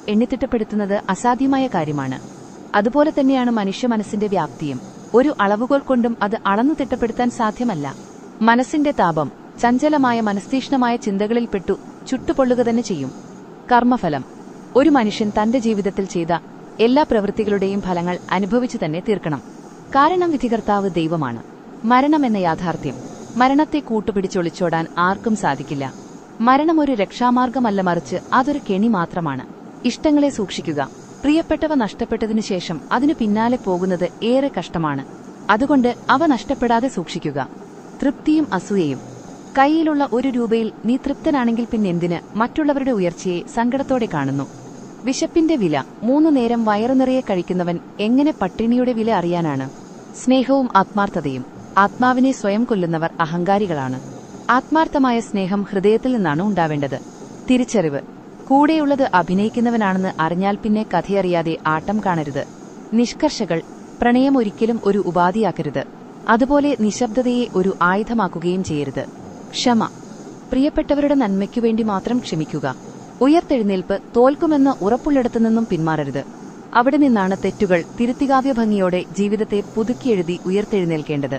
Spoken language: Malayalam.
എണ്ണിത്തിട്ടപ്പെടുത്തുന്നത് അസാധ്യമായ കാര്യമാണ്. അതുപോലെ തന്നെയാണ് മനുഷ്യ മനസ്സിന്റെ വ്യാപ്തിയും. ഒരു അളവുകോൽ കൊണ്ടും അത് അളന്നു തിട്ടപ്പെടുത്താൻ സാധ്യമല്ല. മനസ്സിന്റെ താപം ചഞ്ചലമായ മനസ്തീഷ്ണമായ ചിന്തകളിൽപ്പെട്ടു ചുട്ടുപൊള്ളുക തന്നെ ചെയ്യും. കർമ്മഫലം. ഒരു മനുഷ്യൻ തന്റെ ജീവിതത്തിൽ ചെയ്ത എല്ലാ പ്രവൃത്തികളുടെയും ഫലങ്ങൾ അനുഭവിച്ചു തന്നെ തീർക്കണം. കാരണം വിധികർത്താവ് ദൈവമാണ്. മരണമെന്ന യാഥാർത്ഥ്യം. മരണത്തെ കൂട്ടുപിടിച്ചൊളിച്ചോടാൻ ആർക്കും സാധിക്കില്ല. മരണം ഒരു രക്ഷാമാർഗമല്ല, മറിച്ച് അതൊരു കെണി മാത്രമാണ്. ഇഷ്ടങ്ങളെ സൂക്ഷിക്കുക. പ്രിയപ്പെട്ടവ നഷ്ടപ്പെട്ടതിനു ശേഷം അതിനു പിന്നാലെ പോകുന്നത് ഏറെ കഷ്ടമാണ്. അതുകൊണ്ട് അവ നഷ്ടപ്പെടാതെ സൂക്ഷിക്കുക. തൃപ്തിയും അസൂയയും. കൈയിലുള്ള 1 രൂപയിൽ നീ തൃപ്തനാണെങ്കിൽ പിന്നെന്തിന് മറ്റുള്ളവരുടെ ഉയർച്ചയെ സങ്കടത്തോടെ കാണുന്നു? വിശപ്പിന്റെ വില. 3 നേരം വയറുനിറയെ കഴിക്കുന്നവൻ എങ്ങനെ പട്ടിണിയുടെ വില അറിയാനാണ്? സ്നേഹവും ആത്മാർത്ഥതയും. ആത്മാവിനെ സ്വയം കൊല്ലുന്നവർ അഹങ്കാരികളാണ്. ആത്മാർത്ഥമായ സ്നേഹം ഹൃദയത്തിൽ നിന്നാണ് ഉണ്ടാവേണ്ടത്. തിരിച്ചറിവ്. കൂടെയുള്ളത് അഭിനയിക്കുന്നവനാണെന്ന് അറിഞ്ഞാൽ പിന്നെ കഥയറിയാതെ ആട്ടം കാണരുത്. നിഷ്കർഷകൾ. പ്രണയം ഒരിക്കലും ഒരു ഉപാധിയാക്കരുത്. അതുപോലെ നിശബ്ദതയെ ഒരു ആയുധമാക്കുകയും ചെയ്യരുത്. ക്ഷമ. പ്രിയപ്പെട്ടവരുടെ നന്മയ്ക്കുവേണ്ടി മാത്രം ക്ഷമിക്കുക. ഉയർത്തെഴുന്നേൽപ്പ്. തോൽക്കുമെന്ന് ഉറപ്പുള്ളിടത്തുനിന്നും പിന്മാറരുത്. അവിടെ നിന്നാണ് തെറ്റുകൾ തിരുത്തികാവ്യ ഭംഗിയോടെ ജീവിതത്തെ പുതുക്കിയെഴുതി ഉയർത്തെഴുന്നേൽക്കേണ്ടത്.